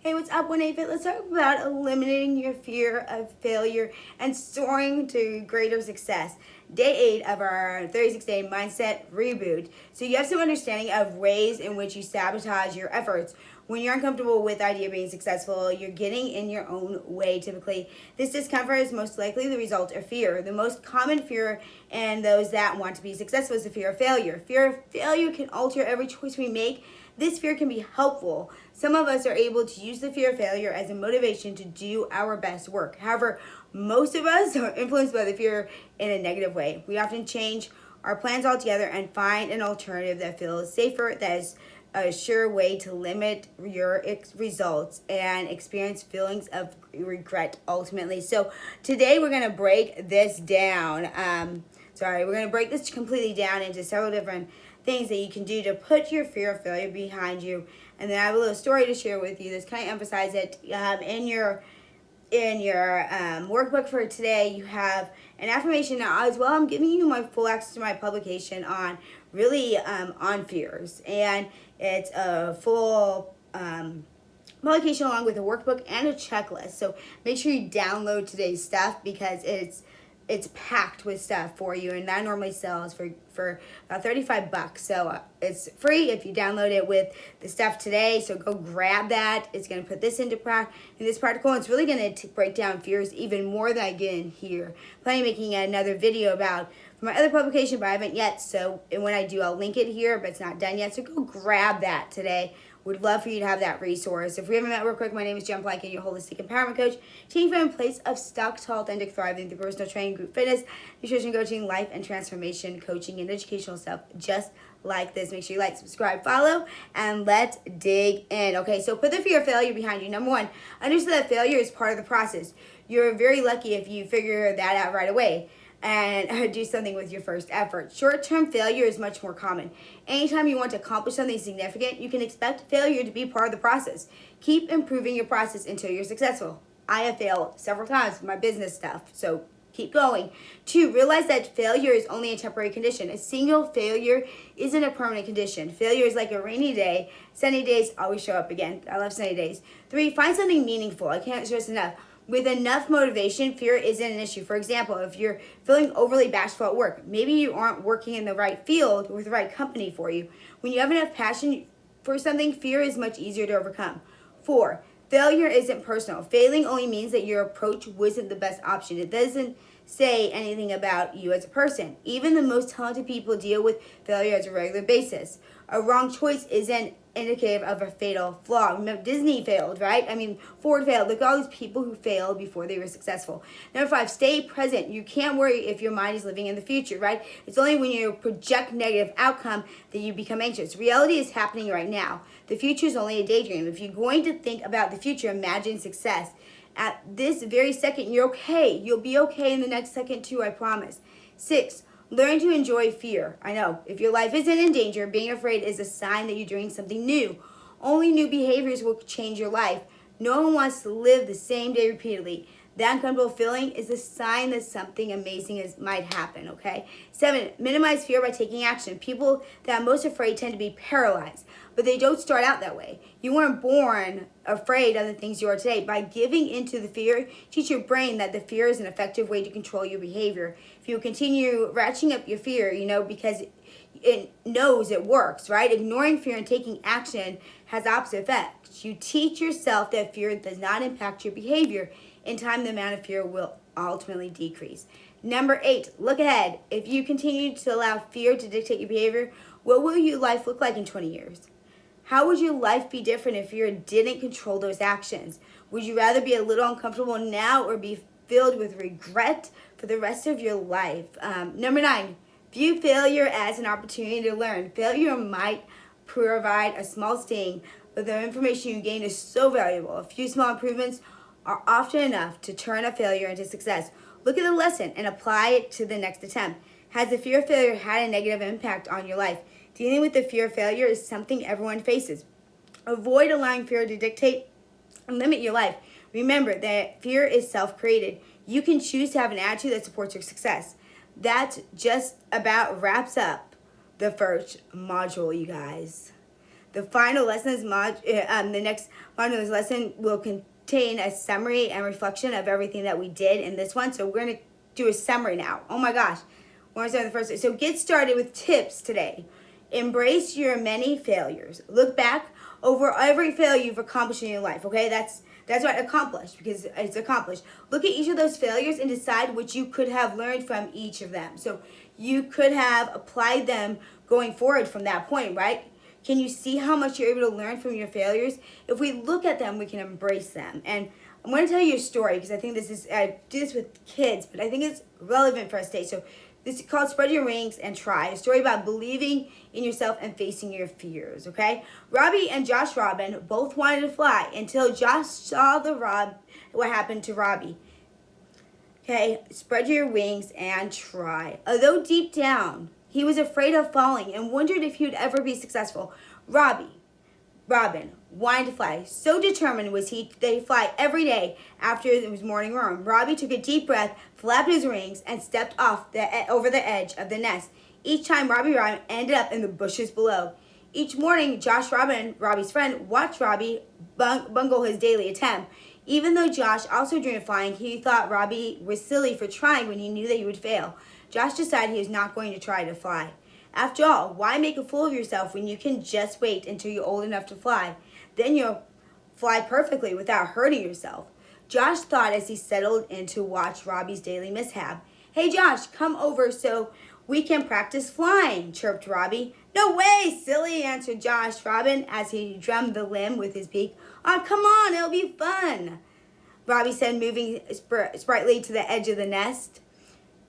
Hey, what's up, 1-8? Let's talk about eliminating your fear of failure and soaring to greater success. Day 8 of our 36-day Mindset Reboot. So you have some understanding of ways in which you sabotage your efforts. When you're uncomfortable with the idea of being successful, you're getting in your own way typically. This discomfort is most likely the result of fear. The most common fear in those that want to be successful is the fear of failure. Fear of failure can alter every choice we make. This fear can be helpful. Some of us are able to use the fear of failure as a motivation to do our best work. However, most of us are influenced by the fear in a negative way. We often change our plans altogether and find an alternative that feels safer, that is a sure way to limit your results and experience feelings of regret ultimately. So today we're going to break this down. We're going to break this completely down into several different things that you can do to put your fear of failure behind you. And then I have a little story to share with you that's kind of emphasize it. In your workbook for today, you have an affirmation now as well. I'm giving you my full access to my publication on really on fears, and it's a full publication along with a workbook and a checklist. So make sure you download today's stuff because it's packed with stuff for you, and that normally sells for about $35. So it's free if you download it with the stuff today. So go grab that. It's going to put this into this practical. And it's really going to break down fears even more than I get in here. Planning on making another video about for my other publication, but I haven't yet. So when I do, I'll link it here, but it's not done yet. So go grab that today. Would love for you to have that resource. If we haven't met real quick, my name is Jen Plankin, your holistic empowerment coach, taking from a place of stuck to authentic thriving through personal training, group fitness, nutrition coaching, life and transformation coaching, and educational stuff just like this. Make sure you like, subscribe, follow, and let's dig in. Okay, so put the fear of failure behind you. Number one, understand that failure is part of the process. You're very lucky if you figure that out right away and do something with your first effort. Short-term failure is much more common. Anytime you want to accomplish something significant, you can expect failure to be part of the process. Keep improving your process until you're successful. I have failed several times with my business stuff, so keep going. 2, realize that failure is only a temporary condition. A single failure isn't a permanent condition. Failure is like a rainy day. Sunny days always show up again. I love sunny days. 3, find something meaningful. I can't stress enough. With enough motivation, fear isn't an issue. For example, if you're feeling overly bashful at work, maybe you aren't working in the right field with the right company for you. When you have enough passion for something, fear is much easier to overcome. 4, failure isn't personal. Failing only means that your approach wasn't the best option. It doesn't say anything about you as a person. Even the most talented people deal with failure as a regular basis. A wrong choice isn't indicative of a fatal flaw. Remember, Disney failed, right? I mean, Ford failed. Look at all these people who failed before they were successful. Number 5, stay present. You can't worry if your mind is living in the future, right? It's only when you project negative outcome that you become anxious. Reality is happening right now. The future is only a daydream. If you're going to think about the future, imagine success. At this very second, you're okay. You'll be okay in the next second too, I promise. 6, learn to enjoy fear. I know, if your life isn't in danger, being afraid is a sign that you're doing something new. Only new behaviors will change your life. No one wants to live the same day repeatedly. That uncomfortable feeling is a sign that something amazing might happen, okay? 7, minimize fear by taking action. People that are most afraid tend to be paralyzed, but they don't start out that way. You weren't born afraid of the things you are today. By giving into the fear, teach your brain that the fear is an effective way to control your behavior. If you continue ratcheting up your fear, because it knows it works, right? Ignoring fear and taking action has opposite effects. You teach yourself that fear does not impact your behavior. In time, the amount of fear will ultimately decrease. Number 8, look ahead. If you continue to allow fear to dictate your behavior, what will your life look like in 20 years? How would your life be different if fear didn't control those actions? Would you rather be a little uncomfortable now or be filled with regret for the rest of your life? Number 9, view failure as an opportunity to learn. Failure might provide a small sting, but the information you gain is so valuable. A few small improvements are often enough to turn a failure into success. Look at the lesson and apply it to the next attempt. Has the fear of failure had a negative impact on your life? Dealing with the fear of failure is something everyone faces. Avoid allowing fear to dictate and limit your life. Remember that fear is self-created. You can choose to have an attitude that supports your success. That just about wraps up the first module, you guys. The final lessons the next module lesson will contain a summary and reflection of everything that we did in this one. So we're going to do a summary now. Oh my gosh. We're going to start the first. So get started with tips today. Embrace your many failures. Look back over every failure you've accomplished in your life. Okay, that's what accomplished, because it's accomplished. Look at each of those failures and decide what you could have learned from each of them. So you could have applied them going forward from that point, right? Can you see how much you're able to learn from your failures? If we look at them, we can embrace them. And I'm going to tell you a story, because I think I do this with kids, but I think it's relevant for us today. So this is called Spread Your Wings and Try, a story about believing in yourself and facing your fears, okay? Robbie and Josh Robin both wanted to fly until Josh saw what happened to Robbie. Okay, spread your wings and try. Although deep down, he was afraid of falling and wondered if he would ever be successful, Robin wanted to fly. So determined was he that he'd fly every day after his morning run. Robbie took a deep breath, flapped his wings, and stepped off over the edge of the nest. Each time, Robin ended up in the bushes below. Each morning, Josh Robin, Robbie's friend, watched Robbie bungle his daily attempt. Even though Josh also dreamed of flying, he thought Robbie was silly for trying when he knew that he would fail. Josh decided he was not going to try to fly. After all, why make a fool of yourself when you can just wait until you're old enough to fly? Then you'll fly perfectly without hurting yourself. Josh thought as he settled in to watch Robbie's daily mishap. Hey Josh, come over so we can practice flying, chirped Robbie. No way, silly, answered Josh Robin as he drummed the limb with his beak. Oh, come on, it'll be fun, Robbie said, moving sprightly to the edge of the nest.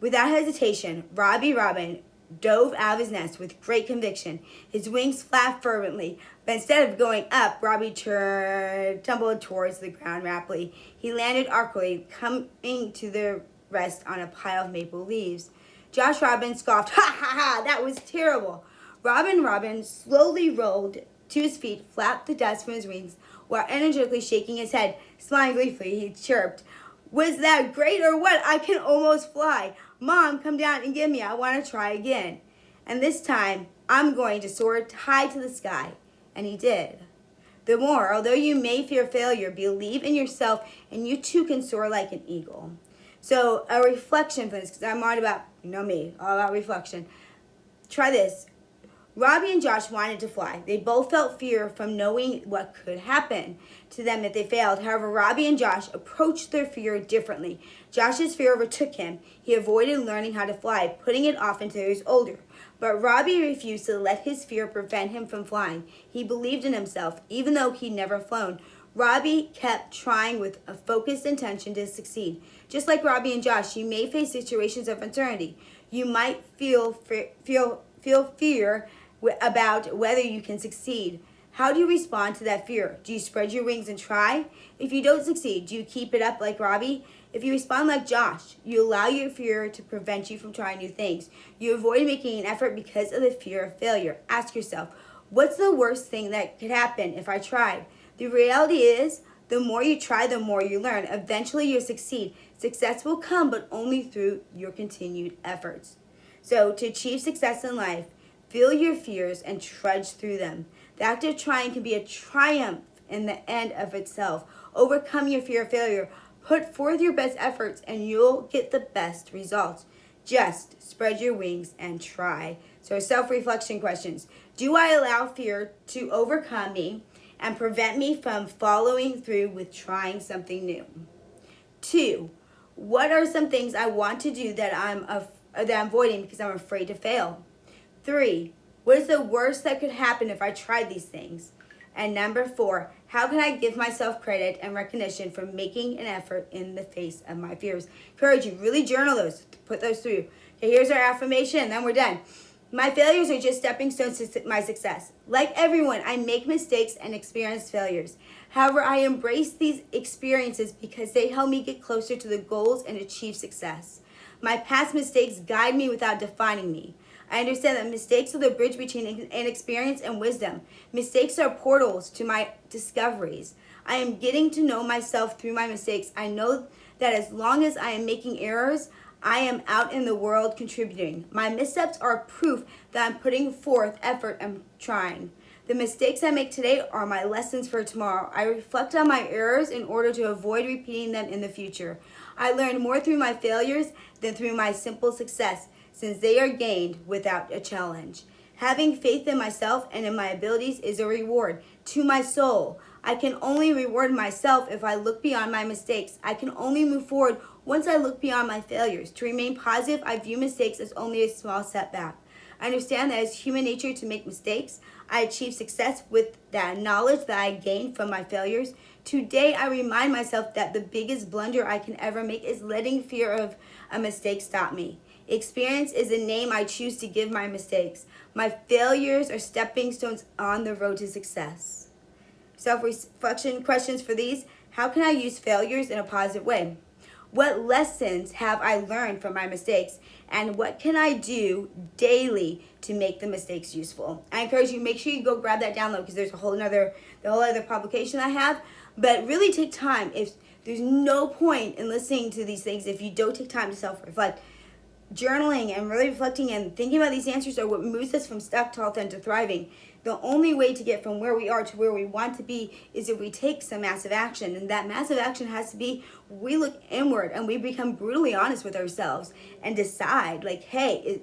Without hesitation, Robbie Robin dove out of his nest with great conviction. His wings flapped fervently, but instead of going up, Robbie tumbled towards the ground rapidly. He landed awkwardly, coming to the rest on a pile of maple leaves. Josh Robin scoffed, "Ha ha ha, that was terrible." Robin slowly rolled to his feet, flapped the dust from his wings, while energetically shaking his head. Smiling gleefully, he chirped, "Was that great or what? I can almost fly. Mom, come down and get me. I want to try again. And this time, I'm going to soar high to the sky." And he did. The more, although you may fear failure, believe in yourself and you too can soar like an eagle. So a reflection for this, because I'm all about, me, all about reflection. Try this. Robbie and Josh wanted to fly. They both felt fear from knowing what could happen to them if they failed. However, Robbie and Josh approached their fear differently. Josh's fear overtook him. He avoided learning how to fly, putting it off until he was older. But Robbie refused to let his fear prevent him from flying. He believed in himself, even though he'd never flown. Robbie kept trying with a focused intention to succeed. Just like Robbie and Josh, you may face situations of uncertainty. You might feel fear about whether you can succeed. How do you respond to that fear? Do you spread your wings and try? If you don't succeed, do you keep it up like Robbie? If you respond like Josh, you allow your fear to prevent you from trying new things. You avoid making an effort because of the fear of failure. Ask yourself, what's the worst thing that could happen if I tried? The reality is, the more you try, the more you learn. Eventually you'll succeed. Success will come, but only through your continued efforts. So to achieve success in life, feel your fears and trudge through them. The act of trying can be a triumph in the end of itself. Overcome your fear of failure. Put forth your best efforts and you'll get the best results. Just spread your wings and try. So self-reflection questions. Do I allow fear to overcome me and prevent me from following through with trying something new? 2, what are some things I want to do that I'm avoiding because I'm afraid to fail? 3, what is the worst that could happen if I tried these things? And number 4, how can I give myself credit and recognition for making an effort in the face of my fears? Encourage you, really journal those, put those through. Okay, here's our affirmation, and then we're done. My failures are just stepping stones to my success. Like everyone, I make mistakes and experience failures. However, I embrace these experiences because they help me get closer to the goals and achieve success. My past mistakes guide me without defining me. I understand that mistakes are the bridge between inexperience and wisdom. Mistakes are portals to my discoveries. I am getting to know myself through my mistakes. I know that as long as I am making errors, I am out in the world contributing. My missteps are proof that I'm putting forth effort and trying. The mistakes I make today are my lessons for tomorrow. I reflect on my errors in order to avoid repeating them in the future. I learn more through my failures than through my simple success, since they are gained without a challenge. Having faith in myself and in my abilities is a reward to my soul. I can only reward myself if I look beyond my mistakes. I can only move forward once I look beyond my failures. To remain positive, I view mistakes as only a small setback. I understand that it's human nature to make mistakes. I achieve success with that knowledge that I gained from my failures. Today, I remind myself that the biggest blunder I can ever make is letting fear of a mistake stop me. Experience is a name I choose to give my mistakes. My failures are stepping stones on the road to success. Self-reflection questions for these. How can I use failures in a positive way? What lessons have I learned from my mistakes? And what can I do daily to make the mistakes useful? I encourage you, make sure you go grab that download because there's the whole other publication I have. But really take time. If there's no point in listening to these things if you don't take time to self-reflect. Journaling and really reflecting and thinking about these answers are what moves us from stuck to authentic thriving. The only way to get from where we are to where we want to be is if we take some massive action. And that massive action has to be we look inward and we become brutally honest with ourselves and decide, like, hey,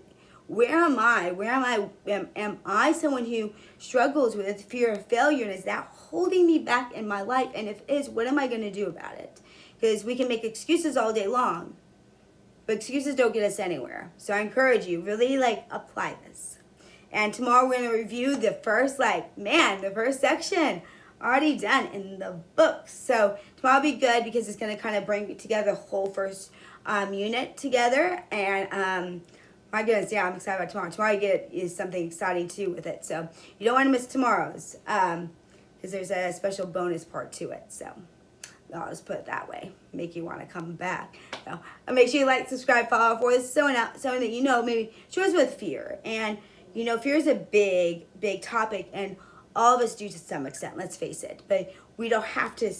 where am I? Am I someone who struggles with fear of failure? And is that holding me back in my life? And if it is, what am I going to do about it? Because we can make excuses all day long, but excuses don't get us anywhere. So I encourage you, really apply this. And tomorrow we're going to review the first section already done in the book. So tomorrow will be good because it's going to kind of bring together the whole first unit together. And my goodness, yeah, I'm excited about tomorrow. Tomorrow you get is something exciting too with it. So you don't want to miss tomorrow's because there's a special bonus part to it. So I'll just put it that way, make you want to come back. So make sure you like, subscribe, follow for this. Someone that you know maybe struggles with fear. And fear is a big, big topic, and all of us do to some extent. Let's face it. But we don't have to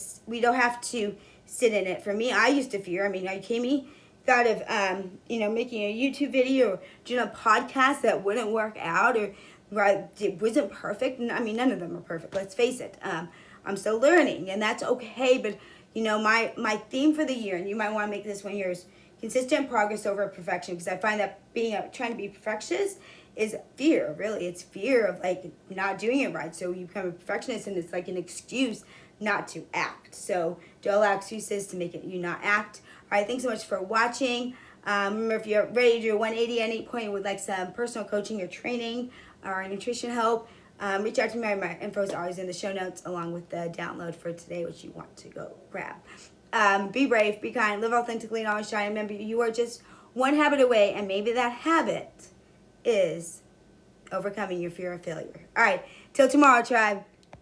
sit in it. For me, I used to fear. I thought of making a YouTube video or doing a podcast that wouldn't work out or it wasn't perfect. None of them are perfect. Let's face it. I'm still learning, and that's okay. But my theme for the year, and you might want to make this one yours, consistent progress over perfection, because I find that trying to be perfectionist is fear. Really, it's fear of not doing it right. So you become a perfectionist, and it's like an excuse not to act. So don't allow excuses to make you not act. All right, thanks so much for watching. Remember, if you're ready to do a 180 at any point with some personal coaching or training or nutrition help, reach out to me. My info is always in the show notes, along with the download for today, which you want to go grab. Be brave, be kind, live authentically, and always shine. Remember, you are just one habit away, and maybe that habit is overcoming your fear of failure. All right, till tomorrow, tribe.